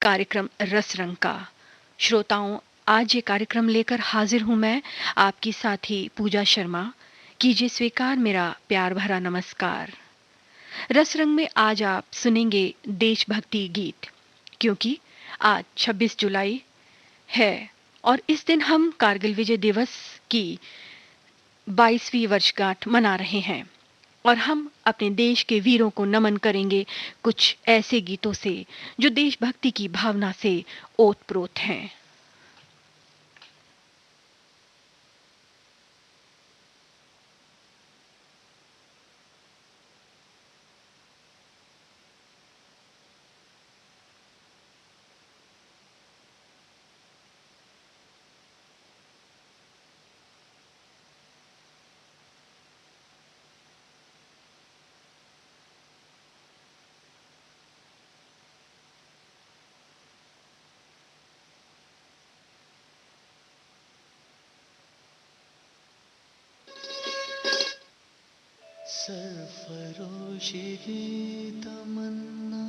कार्यक्रम रस रंग का। श्रोताओं, आज ये कार्यक्रम लेकर हाजिर हूँ मैं, आपकी साथी पूजा शर्मा। कीजिए स्वीकार मेरा प्यार भरा नमस्कार। रस रंग में आज आप सुनेंगे देशभक्ति गीत, क्योंकि आज 26 जुलाई है और इस दिन हम कारगिल विजय दिवस की 22वीं वर्षगांठ मना रहे हैं। और हम अपने देश के वीरों को नमन करेंगे कुछ ऐसे गीतों से जो देशभक्ति की भावना से ओतप्रोत हैं। सरफरोशी की तमन्ना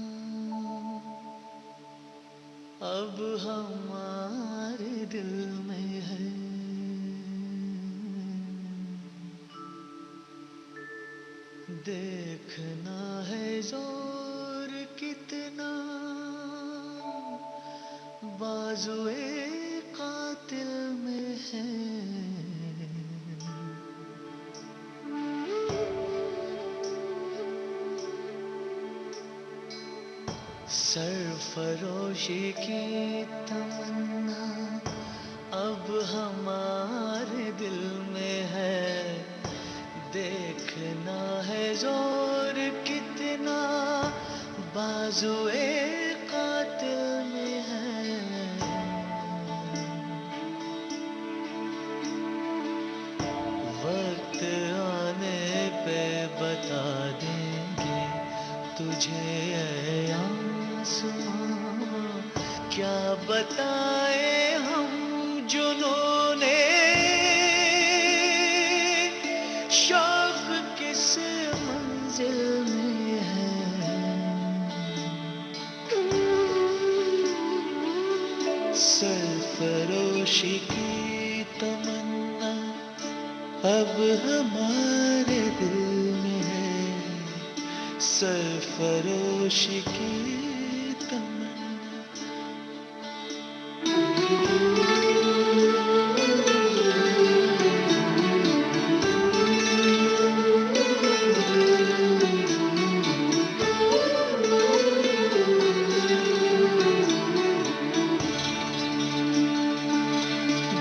अब हमारे दिल में है। देखना है जोर कितना बाजुए कातिल में है। सरफरोशी की तमन्ना अब हमारे दिल में है। देखना है जोर कितना बाजुए कातिल में है। वक्त आने पे बता देंगे तुझे ऐ आसमां, क्या बताए हम जुनूने शौक किस मंजिल में है। सरफरोशी की तमन्ना अब हमारे दिल में है। सरफरोशी की तमन्ना।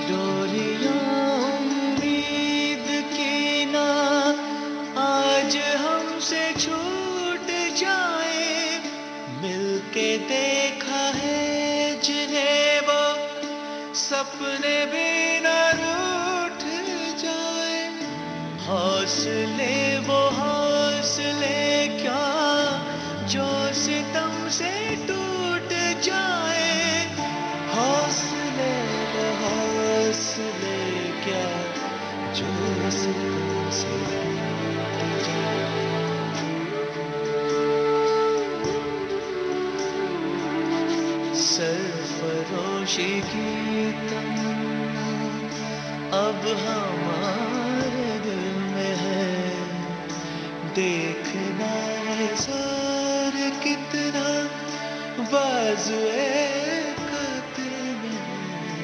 डोरियां उम्मीद की ना आज हमसे छूट जाए। मिलके देखा है जिन्हें वो सपने भी न रूठ जाए। हौसले वो हौसले क्या जो सितम से टूट जाए। हौसले वो हौसले क्या जो सितम से टूट जाए। सरफरोशी की तमन्ना अब हमारे दिल में है। देखना है जोर कितना बाजुए कातिल में है।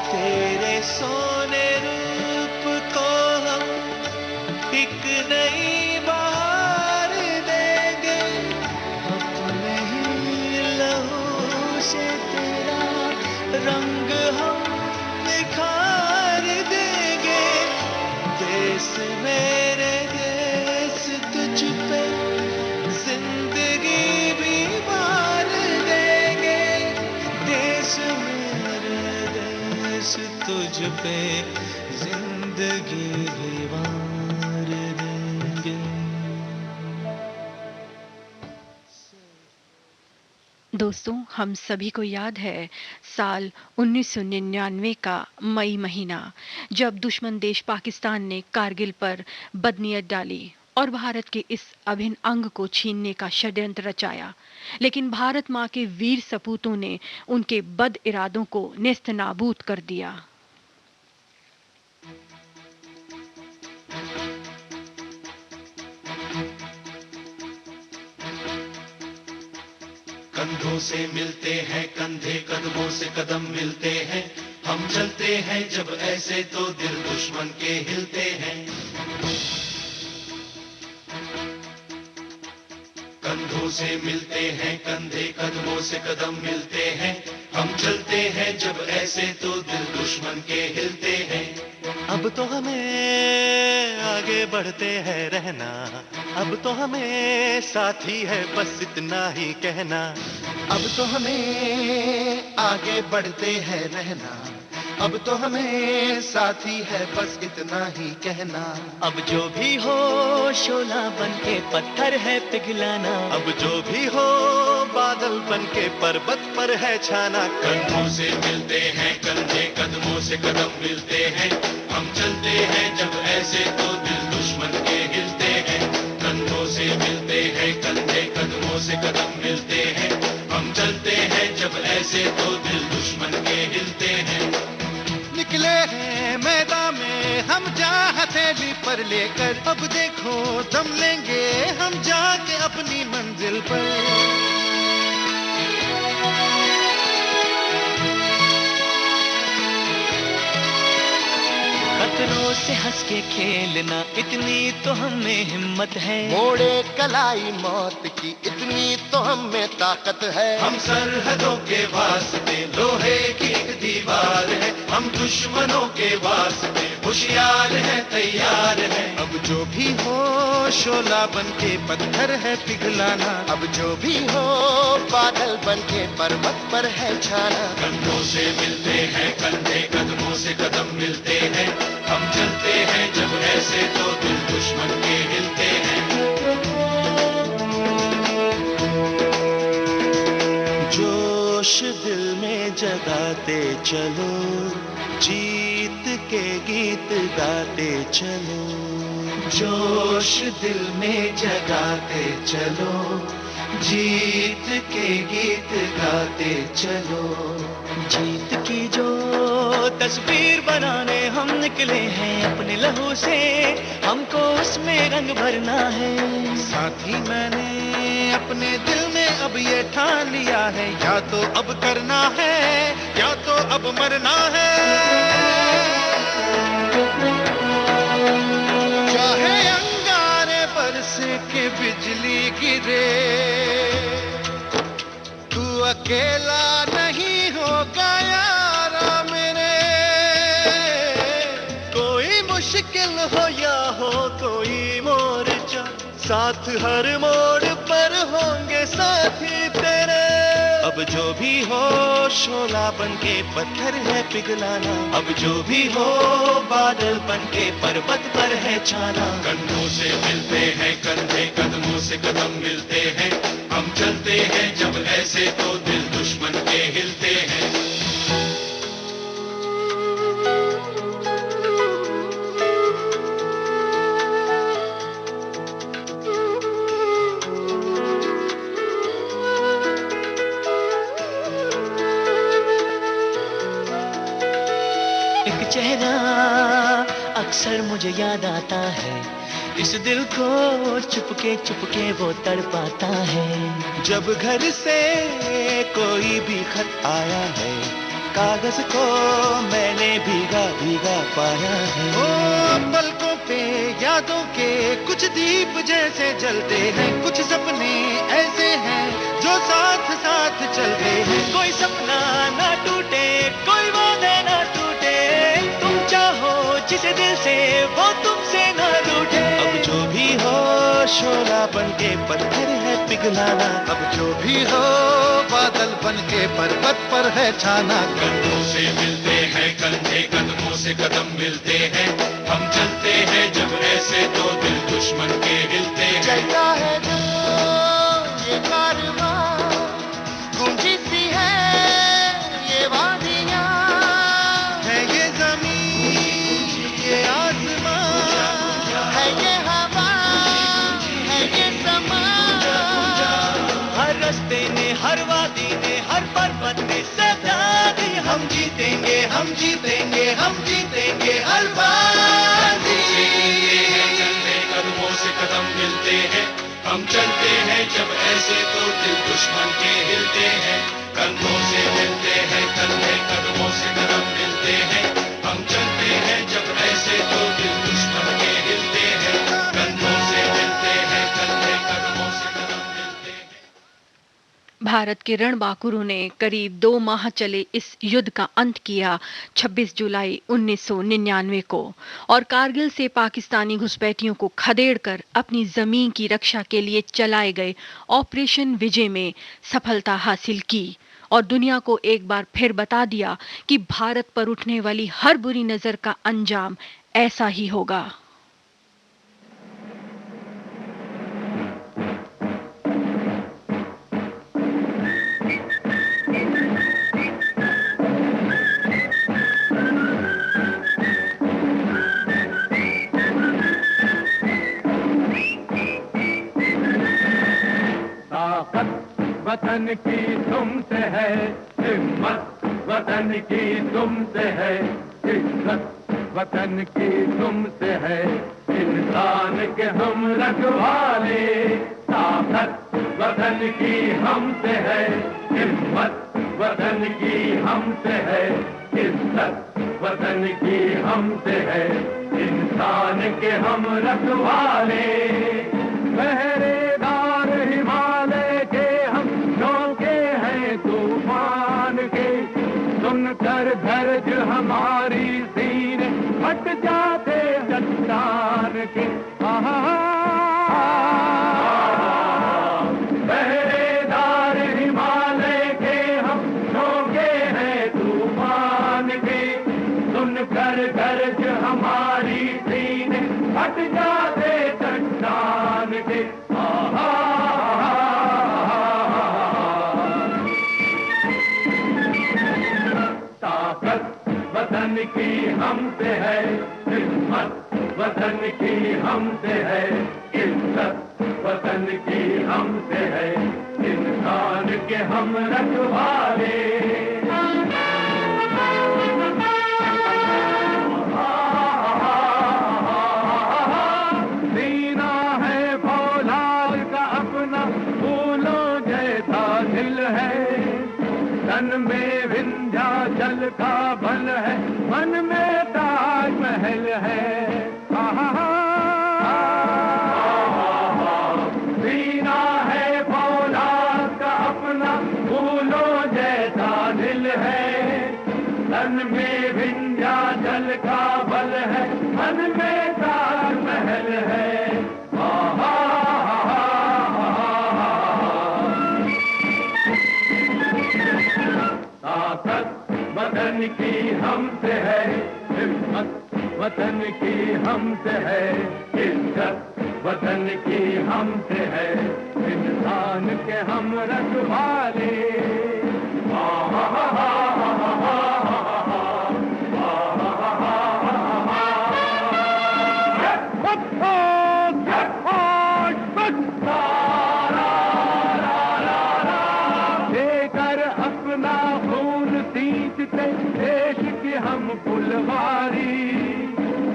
तेरे सोने रूप को हम एक नई बहार देंगे। अपने ही लहू से तेरा रंग हम निखार देंगे। देश मेरे देश तुझ पे जिंदगी भी वार देंगे। देश मेरे देश तुझ पे जिंदगी जिंदगी भी वार देंगे। दोस्तों, हम सभी को याद है साल 1999 का मई महीना, जब दुश्मन देश पाकिस्तान ने कारगिल पर बदनीयत डाली और भारत के इस अभिन्न अंग को छीनने का षड्यंत्र रचाया। लेकिन भारत माँ के वीर सपूतों ने उनके बद इरादों को नेस्तनाबूद कर दिया। कंधों से मिलते हैं कंधे, कदमों से कदम मिलते हैं, हम चलते हैं जब ऐसे तो दिल दुश्मन के हिलते हैं। कंधों से मिलते हैं कंधे, कदमों से कदम मिलते हैं, हम चलते हैं जब ऐसे तो दिल दुश्मन के हिलते हैं। अब तो हमें आगे बढ़ते हैं रहना, अब तो हमें साथी है बस इतना ही कहना। अब तो हमें आगे बढ़ते हैं रहना, अब तो हमें साथी है बस इतना ही कहना। अब जो भी हो शोला बन के पत्थर है पिघलाना, अब जो भी हो बादल बन के पर्वत पर है छाना। कंधों से मिलते हैं कंधे, कदमों से कदम मिलते हैं, हम चलते हैं जब ऐसे तो दिल दुश्मन के हिलते हैं। कंधों से मिलते हैं कंधे, कदमों से कदम मिलते हैं, हम चलते हैं जब ऐसे तो दिल दुश्मन के हिलते हैं। निकले हैं मैदान में हम जा हथेली पर लेकर, अब देखो दम लेंगे हम जाके अपनी मंजिल पर। खतरों से हंस के खेलना इतनी तो हमें हिम्मत है, मोड़े कलाई मौत की इतनी तो हमें ताकत है। हम सरहदों के वास्ते लोहे की एक दीवार है, हम दुश्मनों के वास्ते होशियार है तैयार है। अब जो भी हो शोला बन के पत्थर है पिघलाना, अब जो भी हो बादल बन के पर्वत पर है छाना। कंधों से मिलते हैं कंधे, कदमों से कदम मिलते हैं, हम चलते हैं जब ऐसे तो दिल दुश्मन के हिलते हैं। जोश दिल में जगाते चलो, जीत के गीत गाते चलो। जोश दिल में जगाते चलो, जीत के गीत गाते चलो। जीत की जो तस्वीर बनाने हम निकले हैं अपने लहू से, हमको उसमें रंग भरना है। साथी मैंने अपने दिल में अब ये ठान लिया है, या तो अब करना है या तो अब मरना है। चाहे अंगारे बरसे के बिजली गिरे, तू अकेला नहीं होगा यारा मेरे। कोई मुश्किल हो या हो कोई मोर्चा, साथ हर मोड़ पर होंगे साथी तेरे। अब जो भी हो शोला बन के पत्थर है पिघलाना, अब जो भी हो बादल बन के पर्वत पर है छाना। कंधों से मिलते हैं कंधे, कदमों से कदम मिलते हैं, हम चलते हैं जब ऐसे तो दिल दुश्मन के हिलते हैं। चेहरा अक्सर मुझे याद आता है, इस दिल को चुपके वो तड़पाता है। जब घर से कोई भी खत आया है, कागज को मैंने भीगा भीगा पाया है। ओ पलकों पे यादों के कुछ दीप जैसे जलते हैं, कुछ सपने ऐसे हैं जो साथ साथ चलते हैं। कोई सपना ना टूटे, कोई वादा ना टूटे, तुम चाहो जिस दिल से वो तुमसे ना रूठे। अब जो भी हो शोला बन के पत्थर है पिघलाना। अब जो भी हो बादल बन के पर्वत पर है छाना। कंधों से मिलते हैं कंधे, कदमों से कदम मिलते हैं, हम चलते हैं जब ऐसे तो दिल दुश्मन के हिलते हैं। चलता है जो ये कारवां, गूंजी सी है ये वादियां, है ये ज़मीन ये आसमां, है ये हवा है ये समा। हर रास्ते ने हर वादी ने हर पर्वत ने सदा दी, हम जीतेंगे हम जीतेंगे हम जीतेंगे हर वादी। कदमों से कदम मिलते हैं, हम चलते हैं जब ऐसे तो दिल दुश्मन के हिलते हैं। कंधों से मिलते हैं कंधे, कदमों से कदम मिलते हैं, हम चलते हैं जब ऐसे तो दिल दुश्मन के हिलते हैं। कंधों से मिलते हैं कंधे, कदमों से कदम मिलते हैं। भारत के रणबांकुरों ने करीब 2 माह चले इस युद्ध का अंत किया 26 जुलाई 1999 को, और कारगिल से पाकिस्तानी घुसपैठियों को खदेड़कर अपनी जमीन की रक्षा के लिए चलाए गए ऑपरेशन विजय में सफलता हासिल की, और दुनिया को एक बार फिर बता दिया कि भारत पर उठने वाली हर बुरी नजर का अंजाम ऐसा ही होगा। वतन की तुमसे है, हिम्मत वतन की तुमसे है, इज्जत वतन की तुमसे है, इंसान के हम रखवाले। ताकत वतन की हमसे है, हिम्मत वतन की हमसे है, इज्जत वतन की हमसे है, इंसान के हम रखवाले। पहरेदार हिमालय के हम झोंके हैं तूफान के, सुनकर गरज हमारी सीने फट जाते चट्टान के। पहरेदार हिमालय के हम झोंके हैं तूफान के, सुनकर गरज हमारी सीने फट जाते चट्टान के। ताकत वतन की हमसे है, हिम्मत वतन की हमसे है, इज्जत वतन की हमसे है, इंसान के हम रखवाले। सीना है फौलाद का अपना, फूलों जैसा दिल है, तन में विंध्याचल का बल है, मन में ताजमहल है। सीना है फौलाद का अपना, फूलों जैसा दिल है, तन में विंध्याचल का बल है, मन में ताजमहल है। ताकत वतन की हमसे है, हिम्मत वतन की हमसे है, इज्जत वतन की हमसे है, इंसान के हम रखवाले। देकर अपना खून सींचते देश की हम फुलवारी,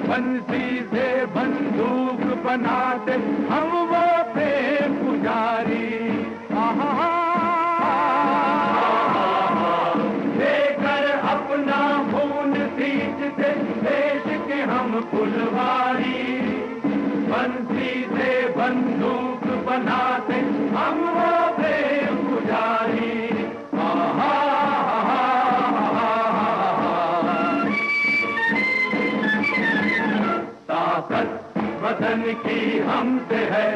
बंसी से बंदूक बनाते हम वो प्रेम पुजारी। देकर अपना खून सींचते देश के हम फुलवारी, बंसी से बंदूक बनाते हम वो प्रेम पुजारी। ताकत वतन की हमसे है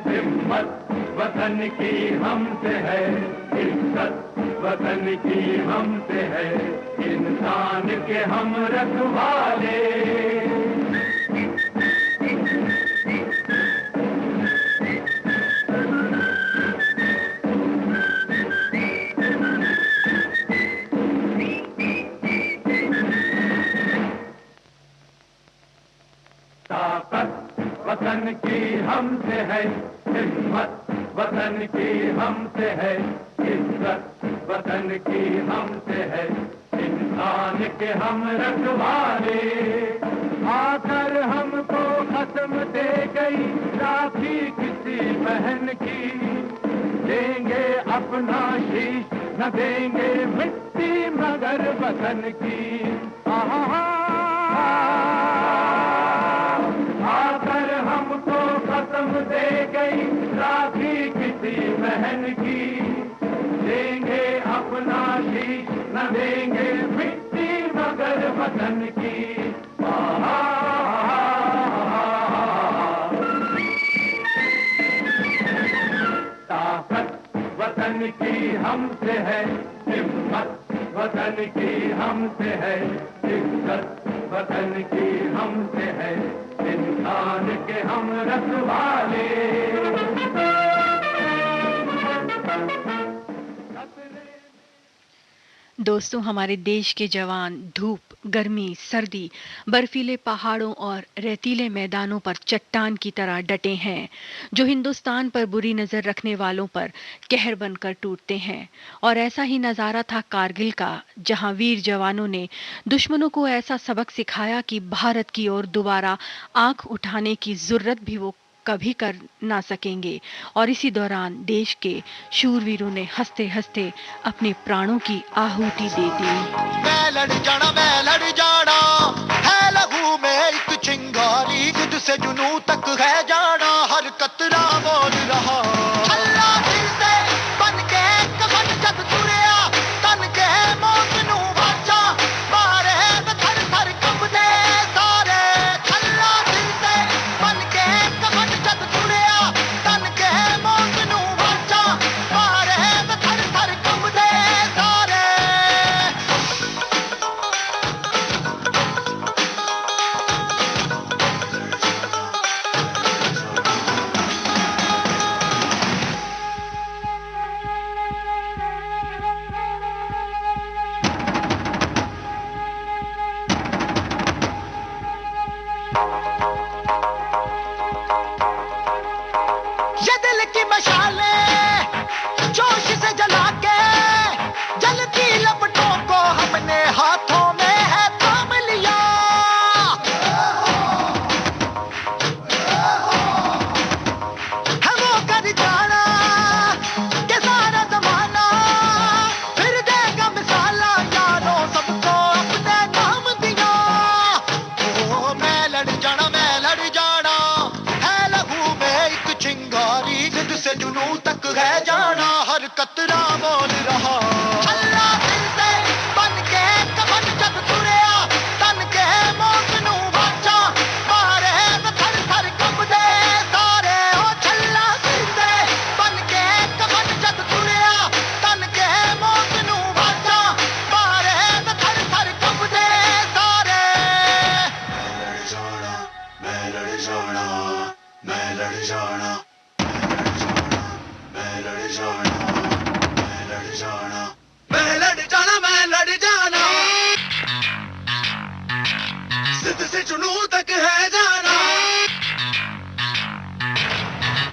हिम्मत, वतन की हमसे है इज्जत, वतन की हमसे है इंसान के हम रखवाले। वतन की हमसे है हिम्मत, वतन की हमसे है इज्जत, वतन की हमसे है इंसान के हम रखवाले। आकर हमको खत्म दे गई राखी किसी बहन की, देंगे अपना शीश न देंगे मिट्टी मगर वतन की। आकर हमको कसम दे गई राखी किसी बहन की, देंगे अपना शीश न देंगे मिट्टी मगर वतन की। ताकत वतन की हमसे है हिम्मत, वतन की हमसे है इज्जत, वतन की हमसे है इंसान के हम रखवाले। दोस्तों, हमारे देश के जवान धूप, गर्मी, सर्दी, बर्फीले पहाड़ों और रेतीले मैदानों पर चट्टान की तरह डटे हैं, जो हिंदुस्तान पर बुरी नजर रखने वालों पर कहर बनकर टूटते हैं। और ऐसा ही नजारा था कारगिल का, जहां वीर जवानों ने दुश्मनों को ऐसा सबक सिखाया कि भारत की ओर दोबारा आंख उठाने की जरूरत भी वो कभी कर ना सकेंगे। और इसी दौरान देश के शूरवीरों ने हंसते हंसते अपने प्राणों की आहुति दे दी। मैं लड़ जाना है लहू में एक चिंगारी, खुद से जुनू तक है जाना, हर कतरा बोल रहा। अल्लाह दिल से बन के कफन जब तुरिया, तन के मौत नू बाचा, मारे थर थर कंबदे सारे। अल्लाह दिल से बन के कफन जब तुरिया, तन के मौत नू बाचा, मारे थर थर कंबदे सारे। ये दिल की मशालें जोश से जला के, जलती लपटों को हमने हाथों में है थाम लिया। है वो कर जाना के सारा जमाना फिर देगा मिसाला, यारों सबको अपने नाम दिया। ओ मैं लड़ जाना है लहू में एक चिंगारी, जिद से जुनू तक है जाना, हर कतरा बोल रहा। अल्लाह दिल से बन के कफन जब तुरिया, तन के मौत नू बाचा, मारे थर थर कंबदे सारे। ओ छल्ला दिल से बन के कफन जब तुरिया, तन के मौत नू बाचा, मारे थर थर कंबदे सारे। मैं लड़ जाना, मैं लड़ जाना, मैं लड़ जाना, मैं लड़ जाना, मैं लड़ जाना, मैं लड़ जाना, जिद से जुनू तक है जाना।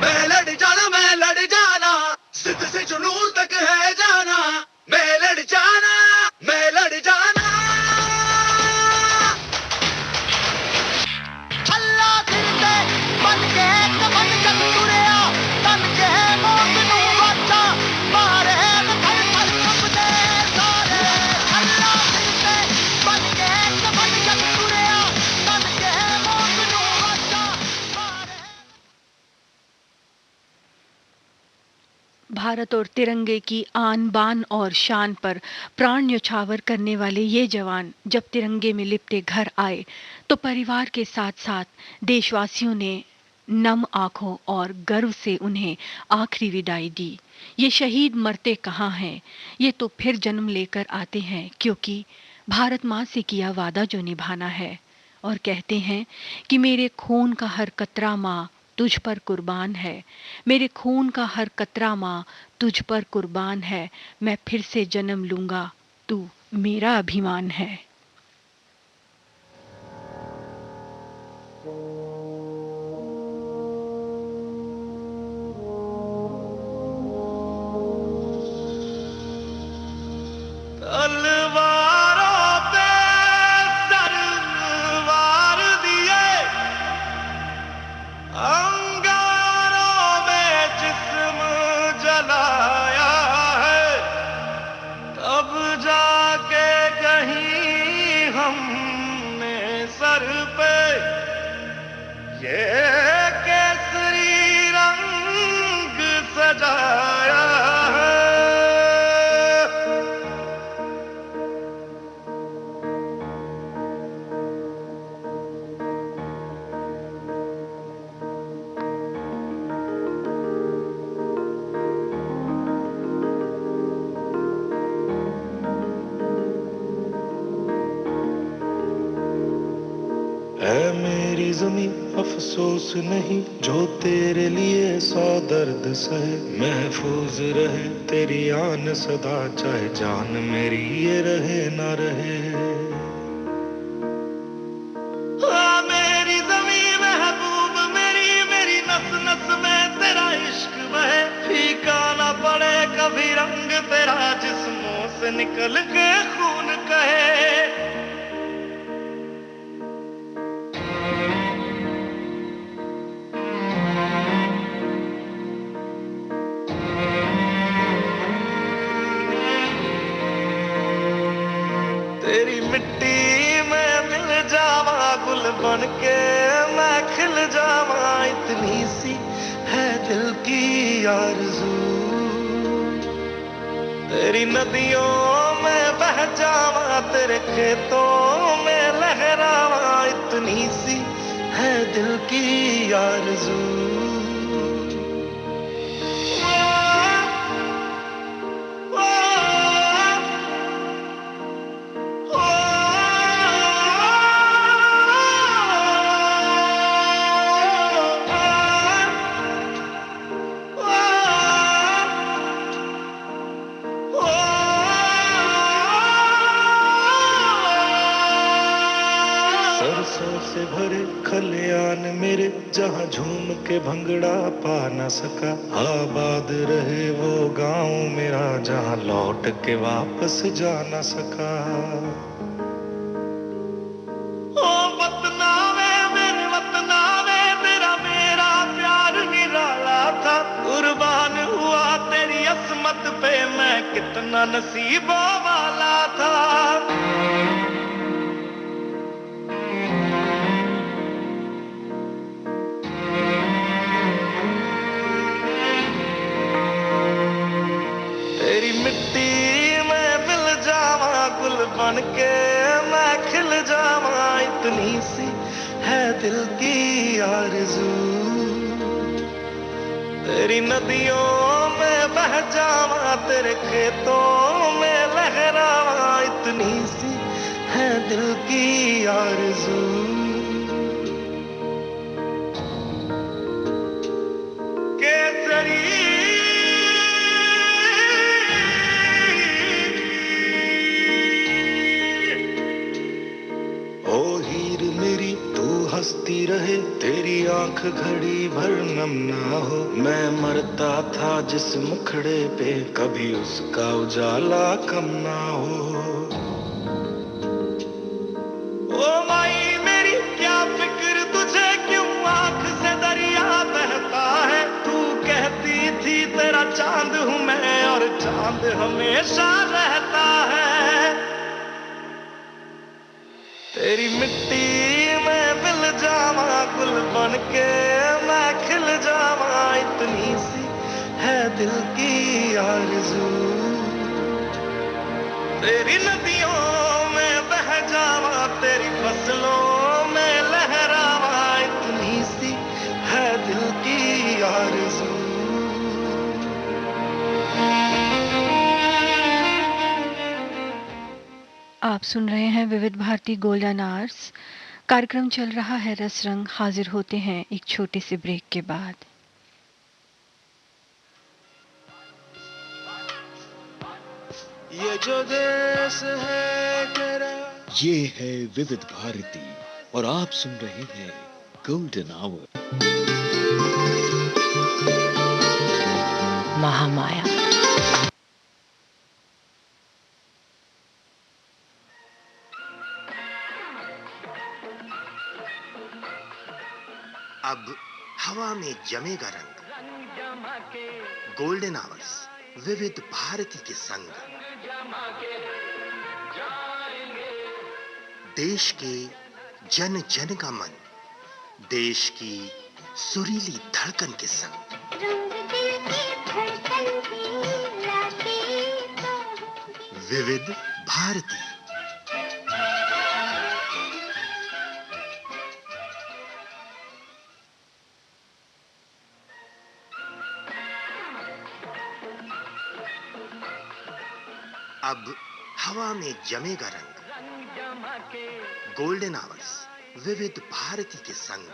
मैं लड़ जाना, मैं लड़ जाना, जिद से जुनू तक है जाना। मैं लड़ जाना, मैं लड़ जाना। अल्लाह दिल से बन के कफन जब तुरिया, तन के मौत नू बाचा, मारे थर थर कंबदे सारे। अल्लाह दिल से बन के कफन जब तुरिया, तन के मौत नू बाचा, मारे। भारत और तिरंगे की आन बान और शान पर प्राण न्यौछावर करने वाले ये जवान जब तिरंगे में लिपटे घर आए तो परिवार के साथ साथ देशवासियों ने नम आंखों और गर्व से उन्हें आखिरी विदाई दी। ये शहीद मरते कहाँ हैं, ये तो फिर जन्म लेकर आते हैं, क्योंकि भारत माँ से किया वादा जो निभाना है। और कहते हैं कि मेरे खून का हर कतरा माँ तुझ पर कुर्बान है, मेरे खून का हर कतरा माँ तुझ पर कुर्बान है, मैं फिर से जन्म लूंगा, तू मेरा अभिमान है। तलवारों पे सरवार दिए, अंगारों में जिस्म जलाया है, तब जाके कहीं हमने सर पे ये केसरी रंग सजाया है। ऐ मेरी ज़मीं अफसोस नहीं जो तेरे लिए सौ दर्द सहे, महफूज रहे तेरी आन सदा चाहे जान मेरी ये रहे ना रहे। हाँ मेरी ज़मीं महबूब मेरी, मेरी नस नस में तेरा इश्क बहे, फीका ना पड़े कभी रंग तेरा जिस्मों से निकल के खून कहे। तेरी मिट्टी में मिल जावा गुल बन के मैं खिल जावा, इतनी सी है दिल की आरज़ू। तेरी नदियों में बह जावा तेरे खेतों में लहरावा, इतनी सी है दिल की आरज़ू। सरसों से भरे खलियान मेरे जहाँ झूम के भंगड़ा पा न सका, आबाद रहे वो गांव मेरा जहाँ लौट के वापस जा न सका। ओ वतना वे मेरे वतना वे तेरा मेरा प्यार निराला था, कुर्बान हुआ तेरी असमत पे मैं कितना नसीबों वाला था। तेरी मिट्टी में मिल जावा गुल बन के मैं खिल जावा, इतनी सी है दिल की आरज़ू। तेरी नदियों में बह जावा तेरे खेतों में लहरावा, इतनी सी है दिल की आरज़ू। केसरी हंसती रहे तेरी आंख घड़ी भर नम ना हो, मैं मरता था जिस मुखड़े पे कभी उसका उजाला कम ना हो। ओ माई मेरी क्या फिक्र तुझे क्यों आंख से दरिया बहता है, तू कहती थी तेरा चांद हूँ मैं और चांद हमेशा रहता है। तेरी मिट्टी में मिल जावा गुल बन के मैं खिल जावा, इतनी सी है दिल की आरज़ू। तेरी नदियों में बह जावा, तेरी फसलों में लहरावा, इतनी सी है दिल की आरज़ू। आप सुन रहे हैं विविध भारती गोल्डन आवर्स। कार्यक्रम चल रहा है रस रंग। हाजिर होते हैं एक छोटे से ब्रेक के बाद। ये जो देश है तेरा, ये है विविध भारती और आप सुन रहे हैं गोल्डन आवर। महामाया। अब हवा में जमेगा रंग, गोल्डन आवर्स विविध भारती के संग। देश के जन जन का मन, देश की सुरीली धड़कन के संग। विविध भारती। अब हवा में जमेगा रंग, गोल्डन आवर्स विविध भारती के संग।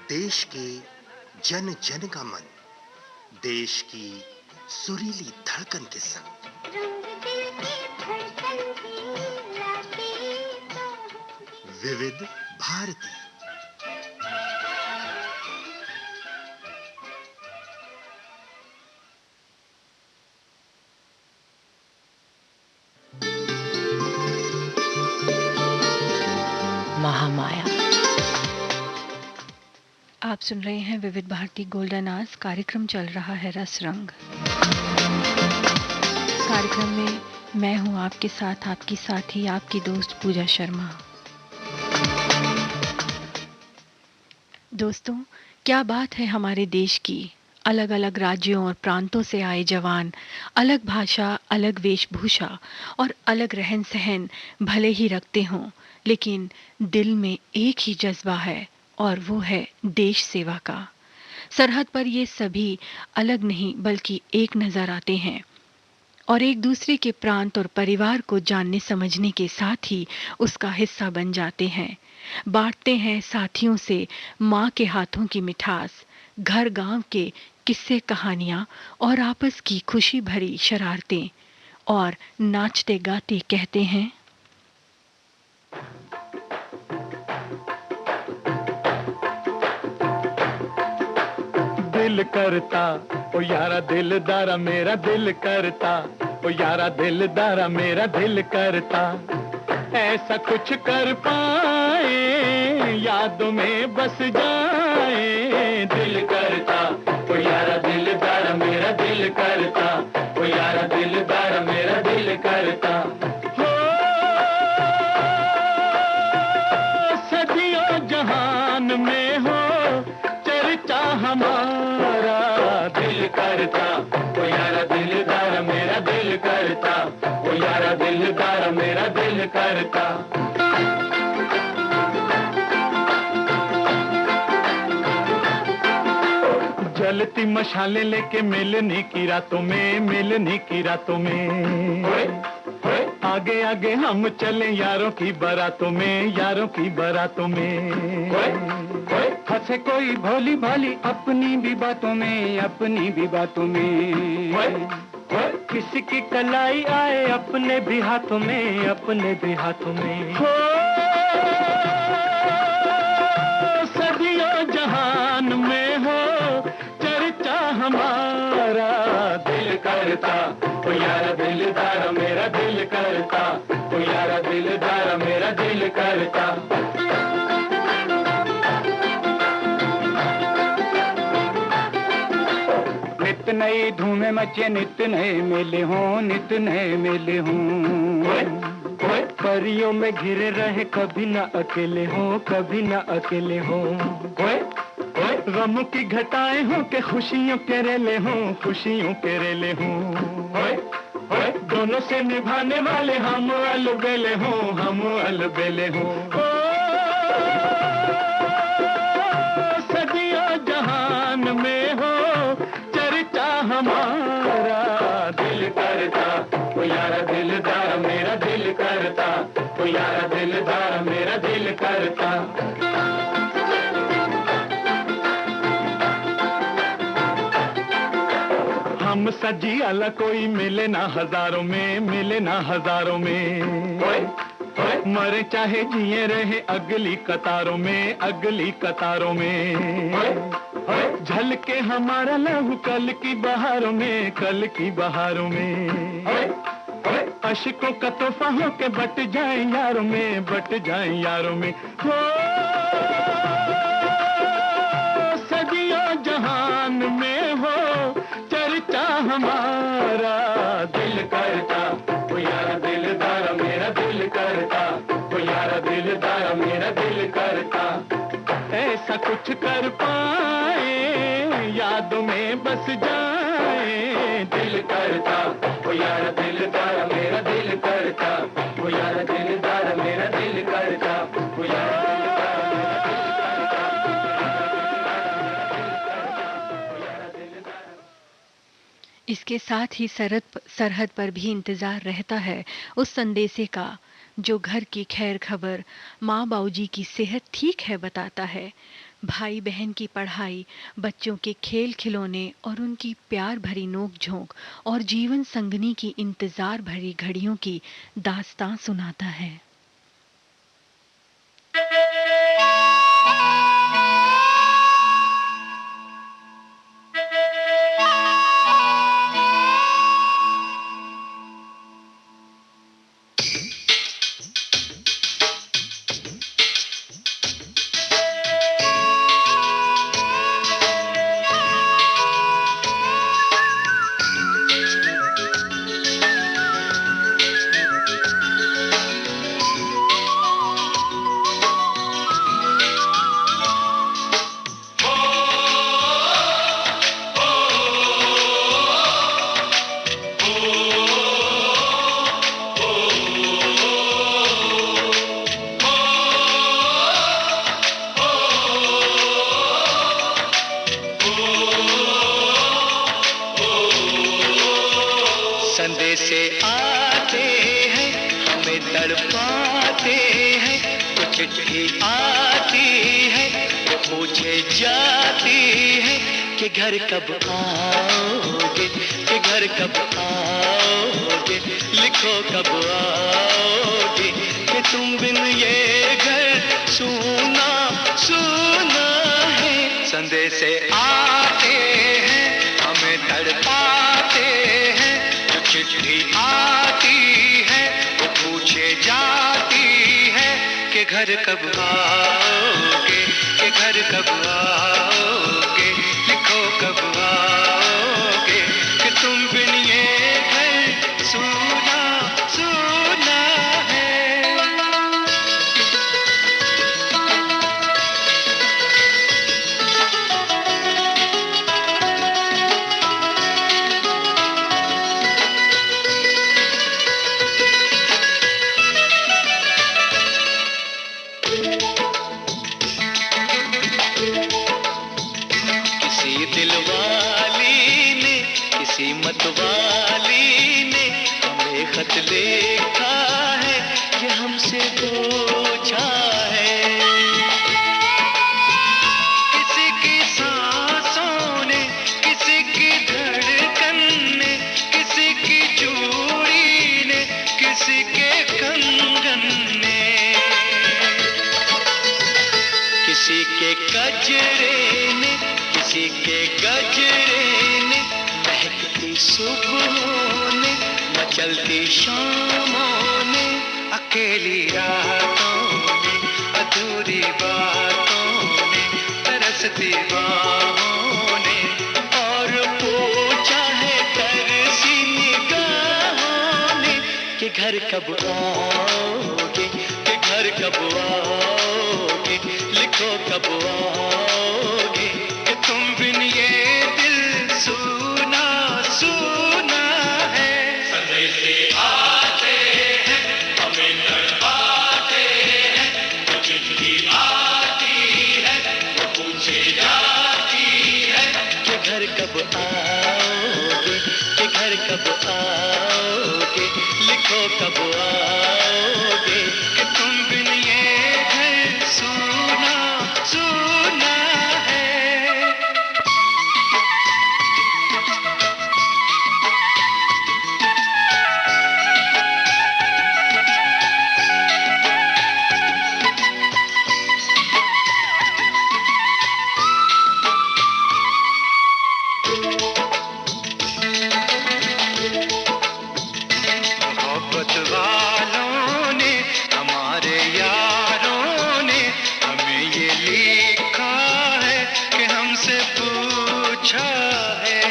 देश के जन जन का मन, देश की सुरीली धड़कन के संग। विविध भारती। महामाया। आप सुन रहे हैं विविध भारती गोल्डन आवर्स। कार्यक्रम चल रहा है रस रंग। कार्यक्रम में मैं हूं आपके साथ, आपकी साथी, आपकी दोस्त पूजा शर्मा। दोस्तों, क्या बात है हमारे देश की। अलग अलग राज्यों और प्रांतों से आए जवान, अलग भाषा, अलग वेशभूषा और अलग रहन सहन भले ही रखते हों, लेकिन दिल में एक ही जज्बा है और वो है देश सेवा का। सरहद पर ये सभी अलग नहीं बल्कि एक नजर आते हैं और एक दूसरे के प्रांत और परिवार को जानने समझने के साथ ही उसका हिस्सा बन जाते हैं। बांटते हैं साथियों से माँ के हाथों की मिठास, घर गांव के किस्से कहानियां और आपस की खुशी भरी शरारतें, और नाचते गाते कहते हैं, दिल करता ओ यारा दिलदारा मेरा दिल करता, ओ यारा दिलदारा मेरा दिल करता, ऐसा कुछ कर पाए यादों में बस जाए। दिल करता ओ यारा दिलदारा मेरा दिल करता, ओ यारा दिलदारा मेरा दिल करता। हो सदियों जहान में हो चर्चा हमारा, दिल करता ओ यारा दिलदारा मेरा दिल करता, ओ यारा दिलदारा मेरा दिल करता। जलती मशालें लेके मिलने की रातों में, मिलने की रातों में आगे आगे हम चले यारों की बारातों में, यारों की बारातों में। फंसे कोई भोली भाली अपनी भी बातों में, अपनी भी बातों में। किसी की कलाई आए अपने भी हाथों में, अपने भी हाथों में। हो सदियों जहान में हो चर्चा हमारा, दिल करता ओ यारा दिलदारा मेरा दिल करता, ओ यारा दिलदारा मेरा दिल करता। नित नई धूमें मचे, नित नए मेले हों, नित नए मेले हों। परियों में घिरे रहे, कभी ना अकेले हों, कभी ना अकेले हों। गमों की घटाएं हों के खुशियों के रेले हों, खुशियों के रेले हों। दोनों से निभाने वाले हम अलबेले हों, हम अलबेले हों। सदियों जहान में हो चर्चा हमारा, दिल करता ओ यारा दिलदार मेरा दिल करता, ओ यारा दिलदार मेरा दिल करता। हम सजी अला कोई मिले ना हजारों में, मिले ना हजारों में। मरे चाहे जिए रहे अगली कतारों में, अगली कतारों में। झलके हमारा लहू कल की बहारों में, कल की बहारों में। अशकों का तोहफा हो के बट जाए यारों में, बट जाए यारों में। हो सदियों जहान में हो चर्चा हमारा, दिल करता ओ यारा दिलदार मेरा दिल करता, ओ यारा दिलदार मेरा दिल करता। ऐसा कुछ कर पाए यादों में बस जाए, दिल करता ओ यारा दिलदार मेरा दिल करता, ओ यारा दिलदार मेरा दिल करता, ओ यारा इसके साथ ही सरहद पर भी इंतजार रहता है उस संदेशे का जो घर की खैर खबर, माँ बाबूजी की सेहत ठीक है बताता है, भाई बहन की पढ़ाई, बच्चों के खेल खिलौने और उनकी प्यार भरी नोक झोंक और जीवन संगनी की इंतजार भरी घड़ियों की दास्तां सुनाता है। संदेशे आते हैं हमें तड़पाते हैं, कुछ चिट्ठी आती है वो पूछे जाती है कि घर कब आओगे, कि घर कब आओगे, लिखो कब आओगे, कि तुम बिन ये घर सूना सूना है। संदेशे आते हैं हमें तड़पाते हैं, चिट्ठी आती है वो पूछे जाती है कि घर कब आओगे, कि घर कब आओगे, लिखो कब आओगे, कि तुम बिन ये घर सूना सूना है। मतवाली ने हमें खत लिखा है, ये हमसे पूछा है। किसी की सांसों ने, किसी की धड़कन ने, किसी की चूड़ी ने, किसी के कंगन ने, किसी के गजरे ने, किसी के गजरे ने, महकती सुबहों ने, मचलती शामों ने, अकेली रातों ने, अधूरी बातों ने, तरसती बाहों ने, और पूछा है तरसी निगाहों ने कि घर कब आओगे, कि घर कब आओगे, लिखो कब आओगे, आओगे, कि घर कब आओगे, लिखो कब आओगे, कि तुम बिन ये घर सूना सूना है। मोहब्बत वालों ने, हमारे यारों ने हमें ये लिखा है कि हमसे पूछा है।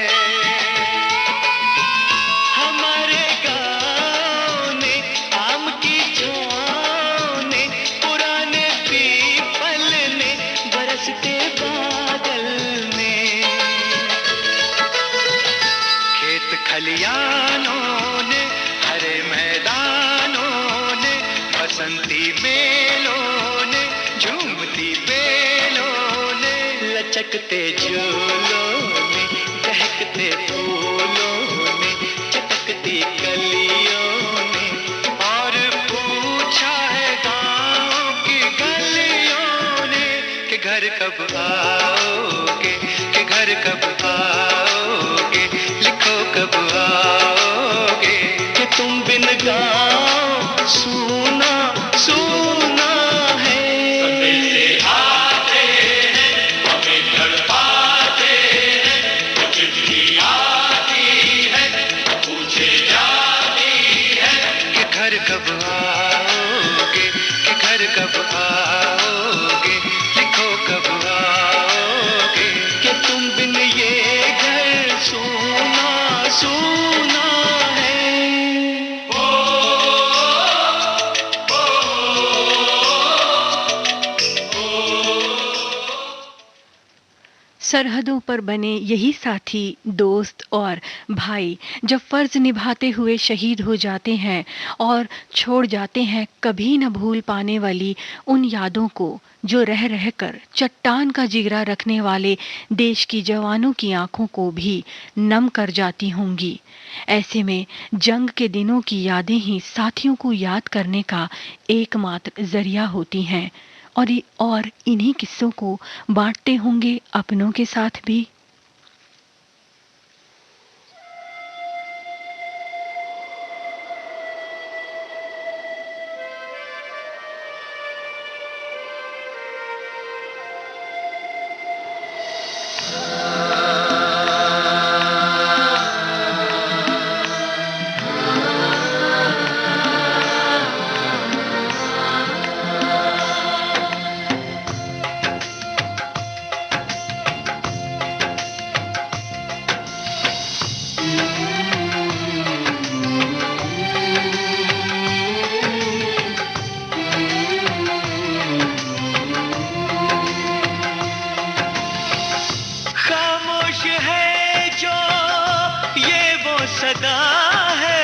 हमारे गाँव ने, आम की छाँव ने, पुराने पीपल ने, बरसते बादल ने, खेत खलियानों ने, हरे मैदानों ने, बसंती मेलों ने, झूमती बेलों ने, लचकते झूलों ने, दहकते फूलों ने, चटकती कलियों ने, और पूछा है गाँव की गलियों ने कि घर कब आओगे, कि घर कब आओगे, लिखो कब आओगे, कि तुम बिन गाँव सूना सूना है। संदेशे आते हैं, हमें तड़पाते हैं, वो चिट्ठी आती है, पूछे जाती है, कि घर कब आओगे, कि घर कब आओगे, लिखो कब आओगे, कि तुम बिन ये घर सूना सूना है। सरहदों पर बने यही साथी, दोस्त और भाई जब फर्ज निभाते हुए शहीद हो जाते हैं और छोड़ जाते हैं कभी न भूल पाने वाली उन यादों को, जो रह रहकर चट्टान का जिगरा रखने वाले देश की जवानों की आंखों को भी नम कर जाती होंगी। ऐसे में जंग के दिनों की यादें ही साथियों को याद करने का एकमात्र जरिया होती हैं और इन्हीं किस्सों को बांटते होंगे अपनों के साथ भी। खामोश है जो ये वो सदा है,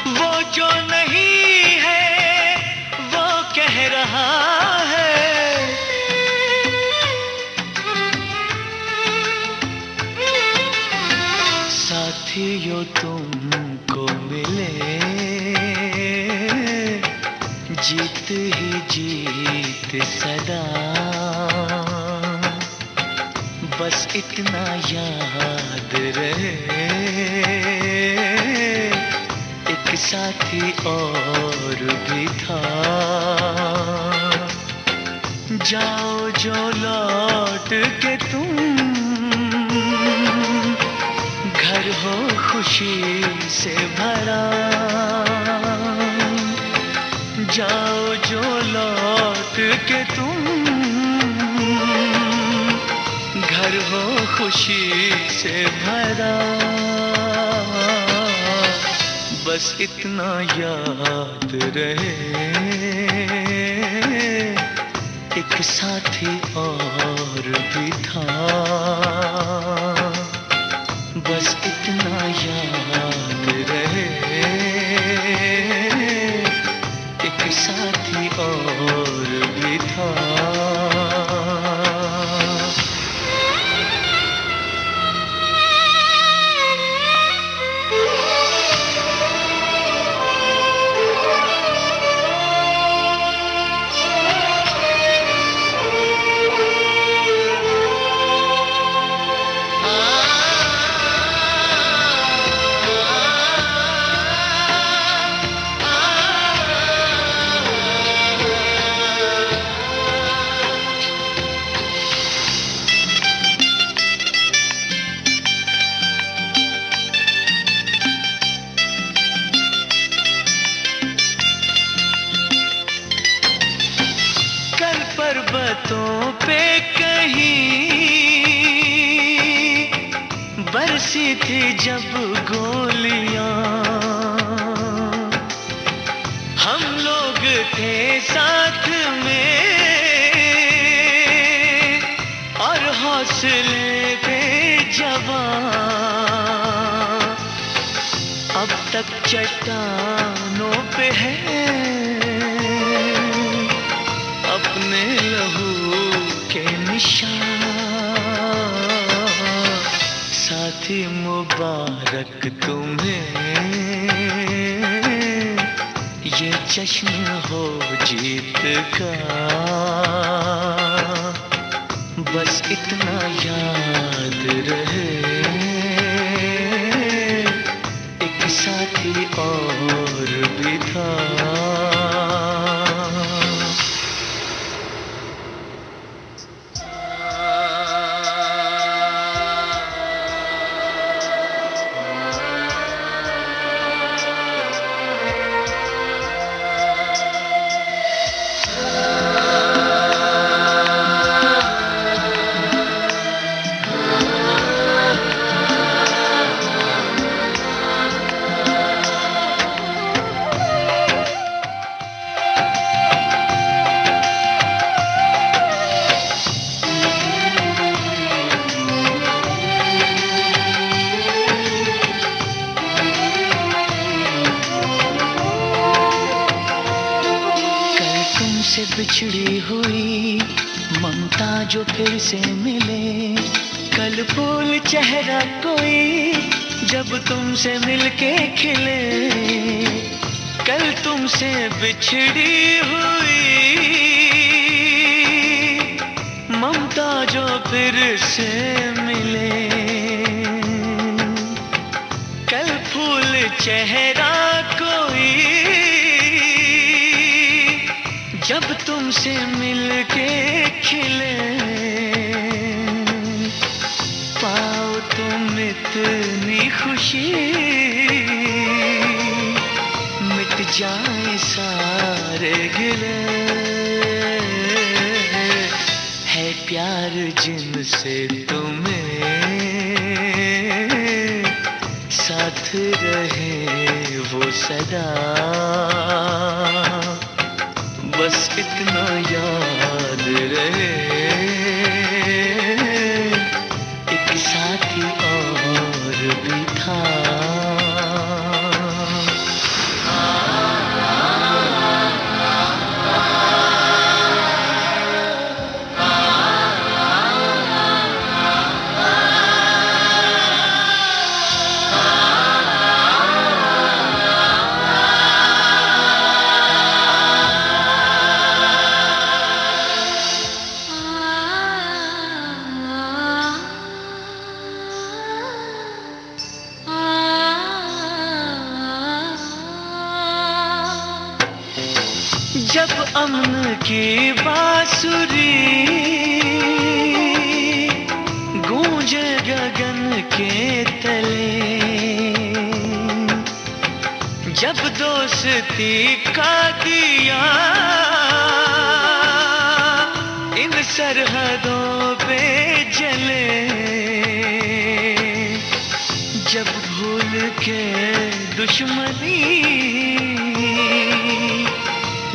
वो जो नहीं है वो कह रहा है। साथियों तुमको मिले जीत ही जीत सदा, बस इतना याद रहे एक साथी और भी था। जाओ जो लौट के तुम, घर हो खुशी से भरा। जाओ जो लौट के तुम, घर हो खुशी से भरा। बस इतना याद रहे एक साथी और भी था। बस इतना याद रहे एक साथी और भी था। पर्वतों पे कहीं बरसी थी जब गोलियां, हम लोग थे साथ में और हौसले थे जवां। अब तक चट्टानों पे है अपने लहू के निशान। साथी मुबारक तुम्हें ये जश्न हो जीत का। बस इतना याद रहे एक साथी और भी था। बिछड़ी हुई ममता जो फिर से मिले, कल फूल चेहरा कोई जब तुमसे मिलके खिले। कल तुमसे बिछड़ी हुई ममता जो फिर से मिले, कल फूल चेहरा कोई जब तुमसे मिलके खिले। पाओ तुम इतनी खुशी मिट जाए सारे गिले। है प्यार जिनसे तुम्हें साथ रहे वो सदा। बस इतना याद रहे एक साथी और भी था। जब अमन की बांसुरी गूंजे गगन के तले, जब दोस्ती का दिया इन सरहदों पे जले, जब भूल के दुश्मनी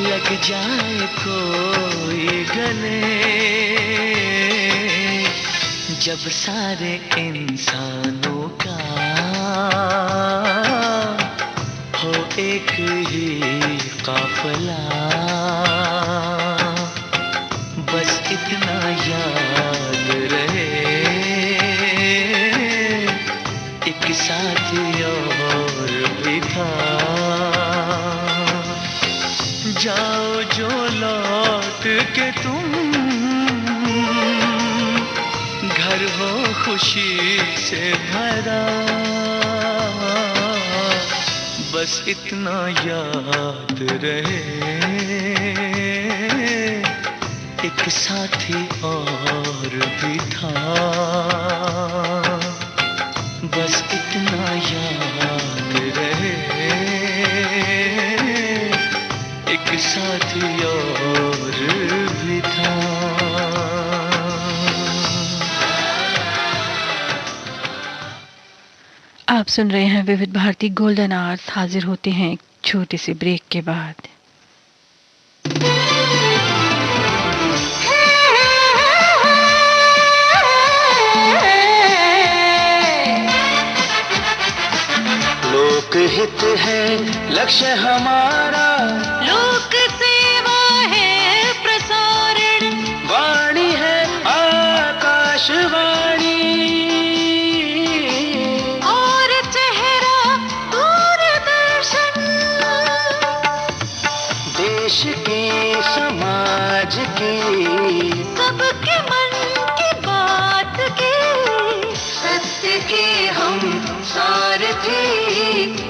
लग जाए कोई गले, जब सारे इंसानों का हो एक ही काफिला। बस इतना याद रहे एक साथी और भी था। जाओ जो लौट के तुम घर हो खुशी से भरा। बस इतना याद रहे एक साथी और भी था। बस इतना याद रहे एक साथी साथी और भी था। आप सुन रहे हैं विविध भारती गोल्डन आवर्स। हाजिर होते हैं एक छोटे से ब्रेक के बाद। लोकहित है लक्ष्य हमारा, लोक सेवा है प्रसारण, वाणी है आकाशवाणी, और चेहरा दूरदर्शन। देश की समाज की सबके मन की बात की, सत्य के हम सारथी,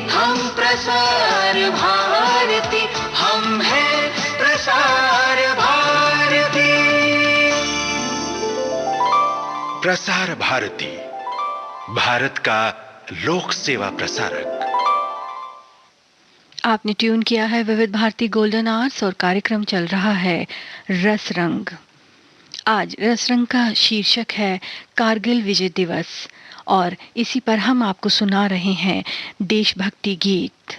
हम प्रसार भारती, हम हैं प्रसार भारती। प्रसार भारती, भारत का लोक सेवा प्रसारक। आपने ट्यून किया है विविध भारती गोल्डन आवर्स और कार्यक्रम चल रहा है रस रंग। आज रस रंग का शीर्षक है कारगिल विजय दिवस और इसी पर हम आपको सुना रहे हैं देशभक्ति गीत।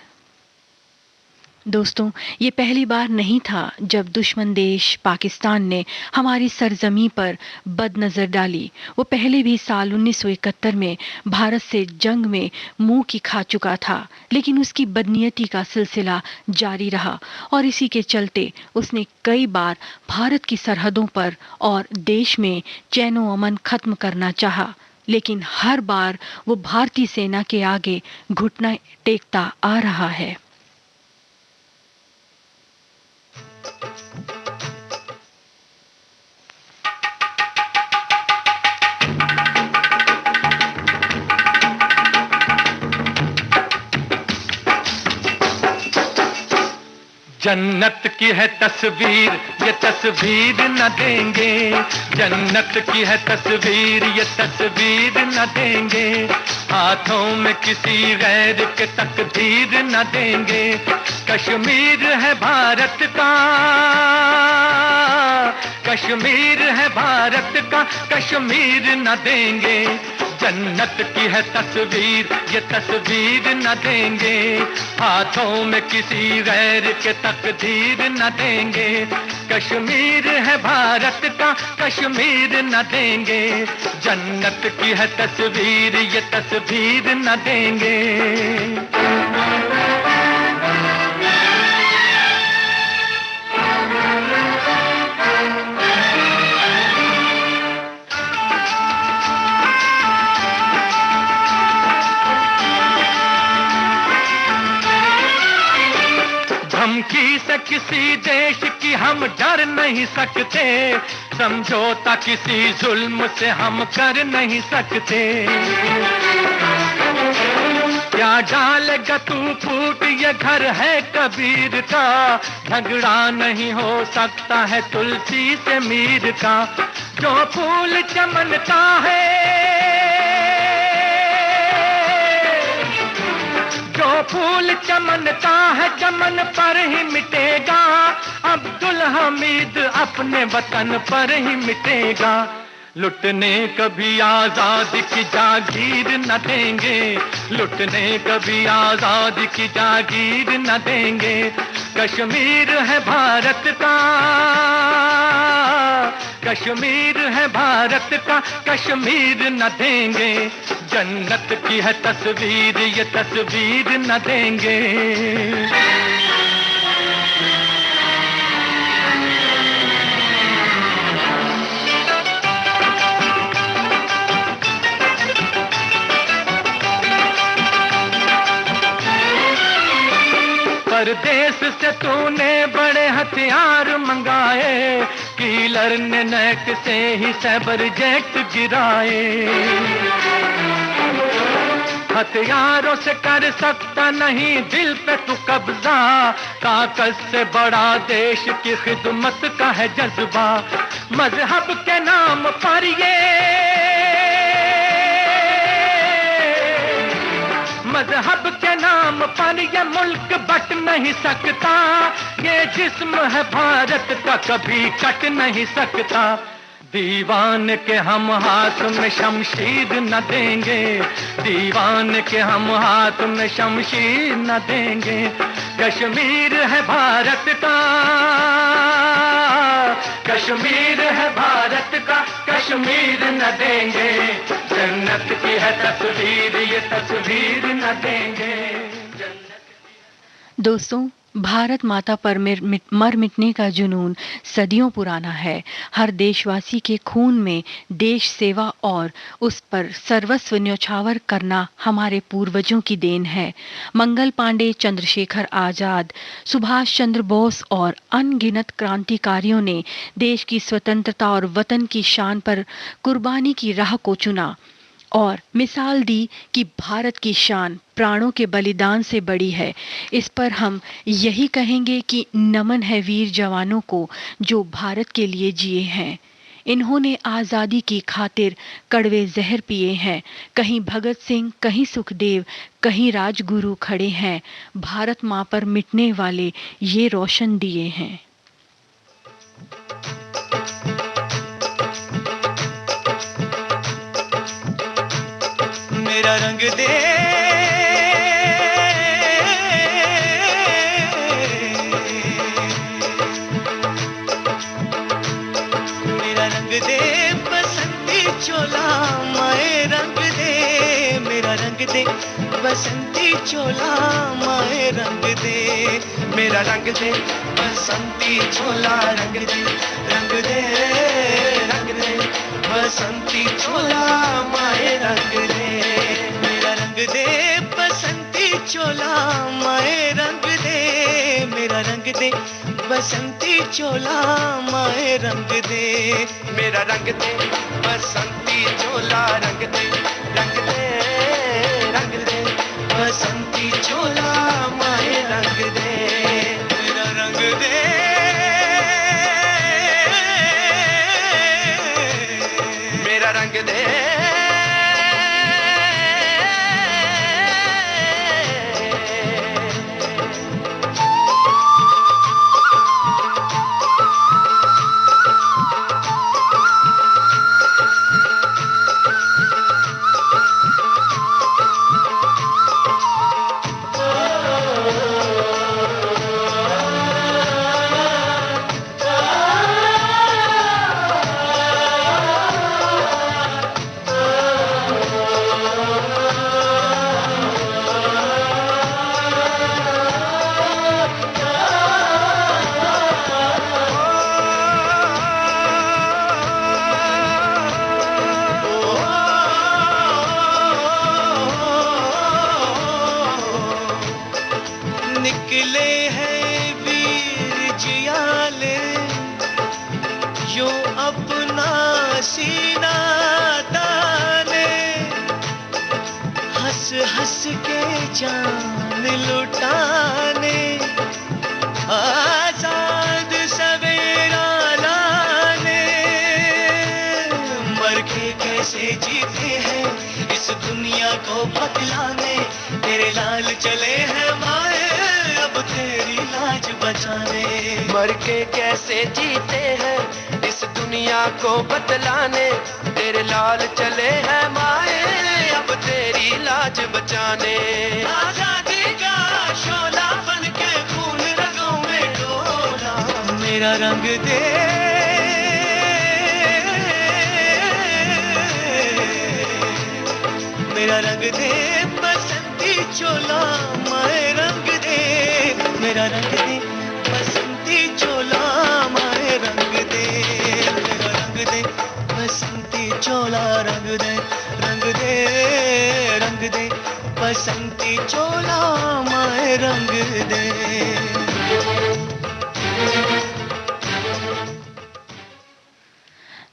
दोस्तों, ये पहली बार नहीं था जब दुश्मन देश पाकिस्तान ने हमारी सरजमी पर बदनजर डाली। वो पहले भी साल 1971 में भारत से जंग में मुंह की खा चुका था, लेकिन उसकी बदनीयती का सिलसिला जारी रहा और इसी के चलते उसने कई बार भारत की सरहदों पर और देश में चैनो अमन खत्म करना चाहा, लेकिन हर बार वो भारतीय सेना के आगे घुटना टेकता आ रहा है। जन्नत की है तस्वीर, ये तस्वीर न देंगे। जन्नत की है तस्वीर, ये तस्वीर न देंगे। हाथों में किसी गैर के तकदीर न देंगे। कश्मीर है भारत का, कश्मीर है भारत का, कश्मीर न देंगे। जन्नत की है तस्वीर, ये तस्वीर न देंगे। हाथों में किसी गैर के तकदीर न देंगे। कश्मीर है भारत का, कश्मीर न देंगे। जन्नत की है तस्वीर, ये तस्वीर न देंगे। धमकी से किसी देश की हम डर नहीं सकते। समझौता किसी जुल्म से हम कर नहीं सकते। क्या डालेगा तू फूट, ये घर है कबीर का। झगड़ा नहीं हो सकता है तुलसी से मीर का। जो फूल चमनता है, जो फूल चमनता है चमन पर ही मिटेगा। अब्दुल हमीद अपने वतन पर ही मिटेगा। लुटने कभी आजादी की जागीर न देंगे। लुटने कभी आजादी की जागीर न देंगे। कश्मीर है भारत का, कश्मीर है भारत का, कश्मीर न देंगे। जन्नत की है तस्वीर, ये तस्वीर न देंगे। परदेश से तूने बड़े हथियार मंगाए। कीलर ने नेक से ही सैबर जेट गिराए। हथियारों से कर सकता नहीं दिल पे तू कब्जा। ताकत से बड़ा देश की खिदमत का है जज्बा। मजहब के नाम पर ये, मजहब के नाम पर ये मुल्क बट नहीं सकता, ये जिस्म है भारत का कभी कट नहीं सकता। दीवान के हम हाथ में शमशीर न देंगे, दीवान के हम हाथ में शमशीर न देंगे। कश्मीर है भारत का, कश्मीर है भारत का, कश्मीर न देंगे। जन्नत की है तस्वीर, ये तस्वीर न देंगे। दोस्तों, भारत माता पर मर मिटने का जुनून सदियों पुराना है। हर देशवासी के खून में देश सेवा और उस पर सर्वस्व न्यौछावर करना हमारे पूर्वजों की देन है। मंगल पांडे, चंद्रशेखर आजाद, सुभाष चंद्र बोस और अनगिनत क्रांतिकारियों ने देश की स्वतंत्रता और वतन की शान पर कुर्बानी की राह को चुना और मिसाल दी कि भारत की शान प्राणों के बलिदान से बड़ी है। इस पर हम यही कहेंगे कि नमन है वीर जवानों को जो भारत के लिए जिए हैं। इन्होंने आज़ादी की खातिर कड़वे जहर पिए हैं। कहीं भगत सिंह, कहीं सुखदेव, कहीं राजगुरु खड़े हैं। भारत माँ पर मिटने वाले ये रोशन दिए हैं। मेरा रंग दे, मेरा रंग दे बसंती चोला, माए रंग दे, मेरा रंग दे बसंती चोला, माए रंग दे, मेरा रंग दे बसंती चोला, रंग दे, रंग दे, रंग दे बसंती चोला, माए रंग दे, मेरा रंग दे बसंती चोला, माए रंग दे, मेरा रंग दे बसंती चोला, माए रंग दे, मेरा रंग दे बसंती चोला, रंग दे, रंग दे, रंग दे बसंती चोला, माए रंग दे, मेरा रंग दे, मेरा रंग दे। निकले हैं वीर जियाले जो अपना सीना ताने, हंस हंस के जान लुटाने, आजाद सवेरा लाने, मर के कैसे जीते हैं इस दुनिया को बदलाने, तेरे लाल चले हैं माए अब तेरी लाज बचाने, मर के कैसे जीते हैं इस दुनिया को बदलाने, तेरे लाल चले हैं माए अब तेरी लाज बचाने। आजादी का शोला बन के खून रगों में डोला, मेरा रंग दे, मेरा रंग दे बसंती चोला, माए रंग दे, मेरा रंग दे बसंती चोला, माए रंग दे, मेरा रंग दे बसंती चोला, रंग दे, रंग दे, रंग दे बसंती चोला, माए रंग दे।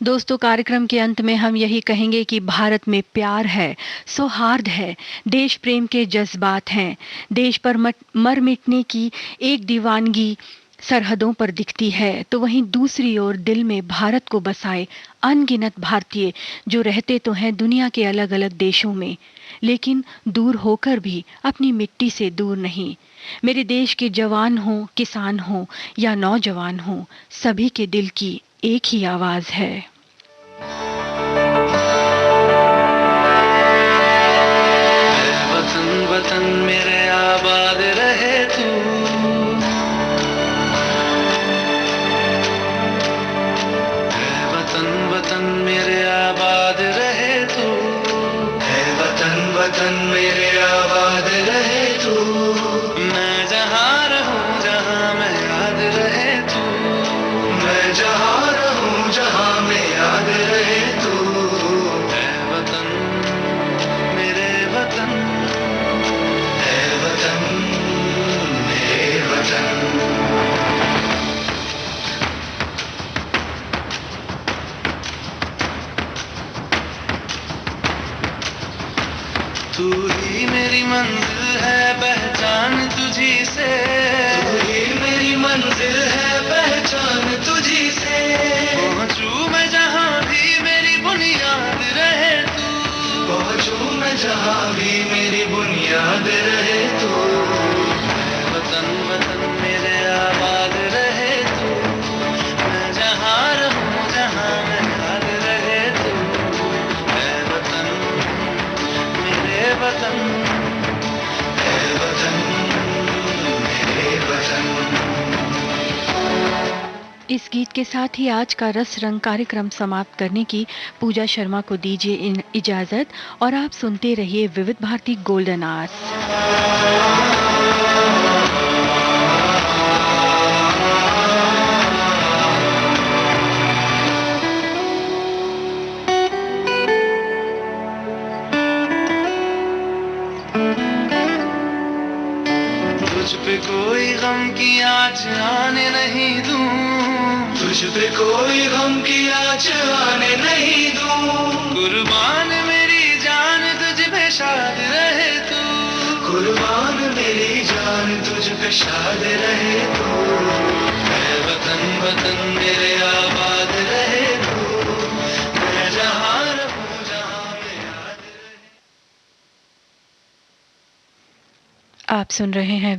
दोस्तों, कार्यक्रम के अंत में हम यही कहेंगे कि भारत में प्यार है, सौहार्द है, देश प्रेम के जज्बात हैं। देश पर मर मिटने की एक दीवानगी सरहदों पर दिखती है तो वहीं दूसरी ओर दिल में भारत को बसाए अनगिनत भारतीय जो रहते तो हैं दुनिया के अलग अलग देशों में, लेकिन दूर होकर भी अपनी मिट्टी से दूर नहीं। मेरे देश के जवान हों, किसान हों या नौजवान हों, सभी के दिल की एक ही आवाज है। वतन वतन मेरे आबाद रहे तू, वतन वतन मेरे आबाद रहे तू, है वतन वतन मेरे आबाद रहे तू। मैं जहाँ रहूं जहाँ मैं याद रहे तू, मैं जहाँ रहूं जहाँ मैं याद रहे तू। है वतन मेरे वतन, है वतन मेरे वतन। तू ही मेरी मंजिल है पहचान तुझी से, तू ही मेरी मंजिल है पहचान तुझी से। पहुंचूं मैं जहाँ भी मेरी बुनियाद रहे तू, पहुंचूं मैं जहाँ भी मेरी बुनियाद रहे तू। वतन वतन मेरे आबाद रहे तू, मैं जहाँ रहूं जहाँ मैं याद रहे तू। है वतन मेरे वतन, है वतन मेरे वतन। इस गीत के साथ ही आज का रस रंग कार्यक्रम समाप्त करने की पूजा शर्मा को दीजिए इजाजत और आप सुनते रहिए विविध भारती गोल्डन आवर्स। तुझ पे कोई गम की आँच आने नहीं दूं, तुझ पे कोई गम की आँच आने नहीं दूं। कुर्बान मेरी जान तुझ पे शाद रहे तू, कुर्बान मेरी जान तुझ पे शाद रहे तू। है वतन वतन मेरे आबाद रहे तू, मैं जहाँ रहूं जहाँ मैं याद रहे। आप सुन रहे हैं